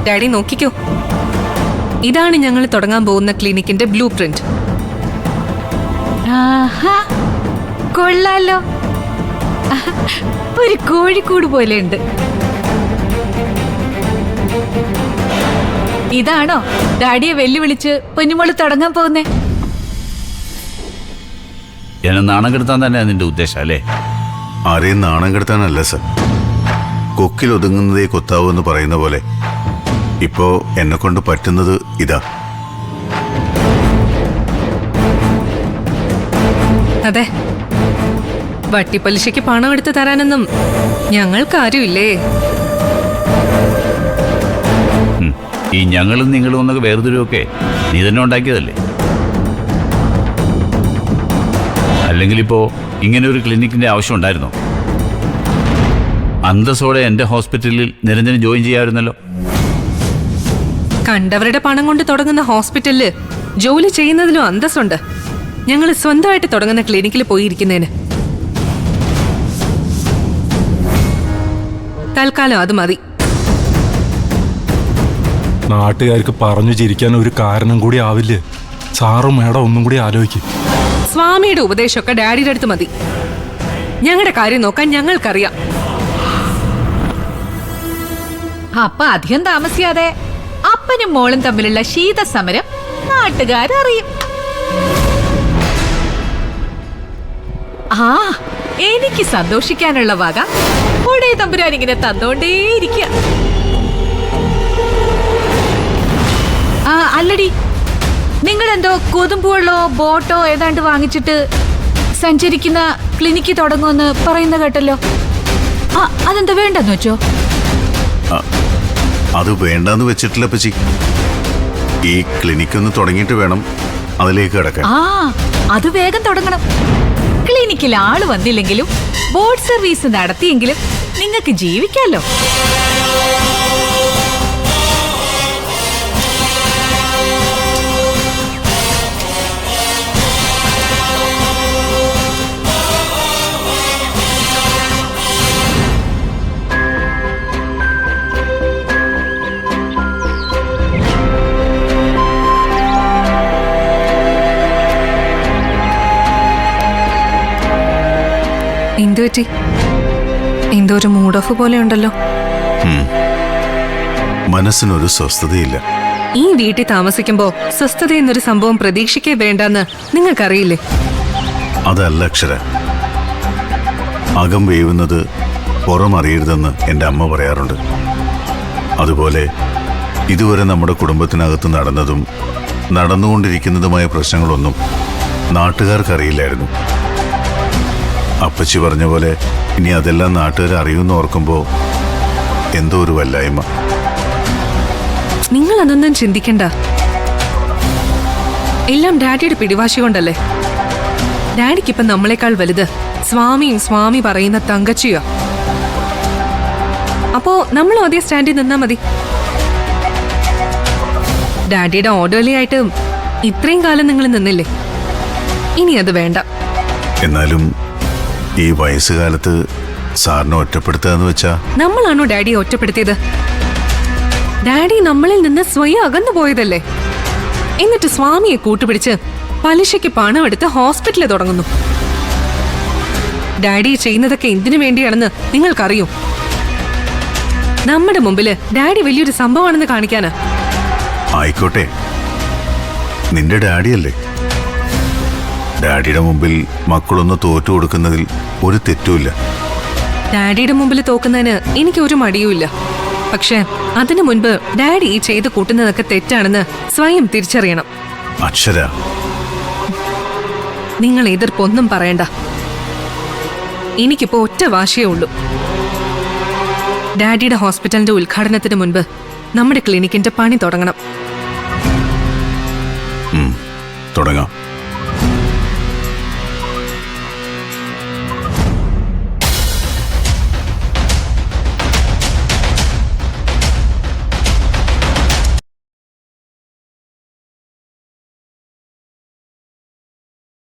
Daddy നോക്കിക്കോ, ഇതാണ് ഞങ്ങൾ തുടങ്ങാൻ പോകുന്ന ക്ലിനിക്കിന്റെ ബ്ലൂ പ്രിന്റ്. കൊള്ളാലോ, ഒരു കോഴിക്കൂട് പോലെ ഉണ്ട്. ഇതാണോ ഡാഡിയെ വെല്ലുവിളിച്ച് പൊന്നുമോള് തുടങ്ങാൻ പോകുന്നേ? എന്നെ നാണം കെടുത്താൻ തന്നെ നിന്റെ ഉദ്ദേശം അല്ലേ? ആരെയും നാണം കെടുത്താനല്ല സർ. കൊക്കിൽ ഒതുങ്ങുന്നതേ കൊത്താവൂ എന്ന് പറയുന്ന പോലെ ഇപ്പോ എന്നെ കൊണ്ട് പറ്റുന്നത് ഇതാ. അതെ, വട്ടിപ്പലിശയ്ക്ക് പണം എടുത്തു തരാനൊന്നും ഞങ്ങൾക്ക് ആരുമില്ലേ. ഈ ഞങ്ങളും നിങ്ങളും ഒന്നൊക്കെ വേർതിരിവൊക്കെ നീ തന്നെ ഉണ്ടാക്കിയതല്ലേ? അല്ലെങ്കിൽ ഇപ്പോ ഇങ്ങനെ ഒരു ക്ലിനിക്കിന്റെ ആവശ്യം ഉണ്ടായിരുന്നോ? അന്തസ്സോടെ എന്റെ ഹോസ്പിറ്റലിൽ നിരഞ്ജന ജോയിൻ ചെയ്യാമായിരുന്നല്ലോ. കണ്ടവരുടെ പണം കൊണ്ട് തുടങ്ങുന്ന ഹോസ്പിറ്റലില് ജോലി ചെയ്യുന്നതിലും അന്തസ്സുണ്ട് ഞങ്ങൾ സ്വന്തമായിട്ട് തുടങ്ങുന്ന ക്ലിനിക്കിൽ പോയിരിക്കുന്നതിന്. തൽക്കാലം അത് മതി. നാട്ടുകാർക്ക് പറഞ്ഞു ചിരിക്കാൻ ഒരു കാരണം കൂടി ആവില്ലേ? സാറും മേഡം ഒന്നും കൂടി ആലോചിക്കും. സ്വാമിയുടെ ഉപദേശമൊക്കെ ഡാഡിയുടെ അടുത്ത് മതി. ഞങ്ങളുടെ കാര്യം നോക്കാൻ ഞങ്ങൾക്കറിയാം. അപ്പൊ അധികം താമസിയാതെ അപ്പനും മോളും തമ്മിലുള്ള ശീതസമരം നാട്ടുകാരറിയും. എനിക്ക് സന്തോഷിക്കാനുള്ള വക ഒടേ തമ്പുരാൻ ഇങ്ങനെ തന്നോണ്ടേയിരിക്കുക. അല്ലടി, നിങ്ങളെന്തോ കൊതുമ്പുവെള്ളോ ബോട്ടോ ഏതാണ്ട് വാങ്ങിച്ചിട്ട് സഞ്ചരിക്കുന്ന ക്ലിനിക്ക് തുടങ്ങുമെന്ന് പറയുന്ന കേട്ടല്ലോ. അതെന്താ വേണ്ടെന്ന് വെച്ചോ? അത് വേണ്ടെന്ന് വെച്ചിട്ടില്ല പച്ചി. ഈ ക്ലിനിക്കൊന്ന് തുടങ്ങിയിട്ട് വേണം അതിലേക്ക് കിടക്കാൻ. അത് വേഗം തുടങ്ങണം. ക്ലിനിക്കിൽ ആള് വന്നില്ലെങ്കിലും ബോട്ട് സർവീസ് നടത്തിയെങ്കിലും നിങ്ങൾക്ക് ജീവിക്കാലോ. എന്തുപറ്റി? എന്തോ ഒരു മൂഡ് ഓഫ് പോലെ ഉണ്ടല്ലോ. മനസ്സിനൊരു സ്വസ്ഥതയില്ല. ഈ വീട്ടിൽ താമസിക്കുമ്പോ സ്വസ്ഥത എന്നൊരു സംഭവം പ്രതീക്ഷിക്കേ വേണ്ടെന്ന് നിങ്ങൾക്കറിയില്ലേ? അതല്ല അക്ഷര, അകം വേവുന്നത് പുറമറിയരുതെന്ന് എൻ്റെ അമ്മ പറയാറുണ്ട്. അതുപോലെ ഇതുവരെ നമ്മുടെ കുടുംബത്തിനകത്ത് നടന്നതും നടന്നുകൊണ്ടിരിക്കുന്നതുമായ പ്രശ്നങ്ങളൊന്നും നാട്ടുകാർക്കറിയില്ലായിരുന്നു. അപ്പച്ചി പറഞ്ഞ പോലെ ഇനി അതെല്ലാം നാട്ടുകാർ അറിയുമെന്ന് ഓർക്കുമ്പോൾ എന്തോ ഒരു വല്ലായ്മ. നിങ്ങൾ അതൊന്നും ചിന്തിക്കണ്ട. എല്ലാം ഡാഡിയുടെ പിടിവാശി കൊണ്ടല്ലേ. ഡാഡിക്കിപ്പൊ നമ്മളെക്കാൾ വലുത് സ്വാമിയും സ്വാമി പറയുന്ന തങ്കച്ചിയോ. അപ്പോ നമ്മളും അതേ സ്റ്റാൻഡിൽ നിന്നാ മതി. ഡാഡിയുടെ ഓർഡർലി ആയിട്ട് ഇത്രയും കാലം നിങ്ങൾ നിന്നില്ലേ, ഇനി അത് വേണ്ട. എന്നാലും ഈ വയസ്സുകാലത്ത് സാറിനെ ഒറ്റപ്പെടുത്തുക വെച്ചാ? നമ്മളാണോ ഡാഡിയെ ഒറ്റപ്പെടുത്തിയത്? ഡാഡി നമ്മളിൽ നിന്ന് സ്വയം അകന്നു പോയതല്ലേ. എന്നിട്ട് സ്വാമിയെ കൂട്ടുപിടിച്ച് പലിശയ്ക്ക് പണം എടുത്ത് ഹോസ്പിറ്റലിൽ തുടങ്ങുന്നു. ഡാഡി ചെയ്യുന്നതൊക്കെ എന്തിനു വേണ്ടിയാണെന്ന് നിങ്ങൾക്കറിയോ? നമ്മുടെ മുമ്പില് ഡാഡി വലിയൊരു സംഭവമാണെന്ന് കാണിക്കാനാ. ആയിക്കോട്ടെ, നിന്റെ ഡാഡിയല്ലേ. ഡാഡിയുടെ മുമ്പിൽ മക്കളൊന്ന് തോറ്റു കൊടുക്കുന്നതിൽ ഒരു തെറ്റുമില്ല. ഡാഡിയുടെ മുമ്പിൽ തോക്കുന്നതിന് എനിക്ക് ഒരു മടിയുമില്ല. പക്ഷെ അതിനു മുൻപ് ഡാഡി ഈ ചെയ്ത് കൂട്ടുന്നതൊക്കെ തെറ്റാണെന്ന് സ്വയം തിരിച്ചറിയണം. അക്ഷര, നിങ്ങൾ എതിർപ്പൊന്നും പറയണ്ട. എനിക്കിപ്പോ ഒറ്റ വാശിയേ ഉള്ളൂ. ഡാഡിയുടെ ഹോസ്പിറ്റലിന്റെ ഉദ്ഘാടനത്തിന് മുൻപ് നമ്മുടെ ക്ലിനിക്കിന്റെ പണി തുടങ്ങണം. തുടങ്ങാം.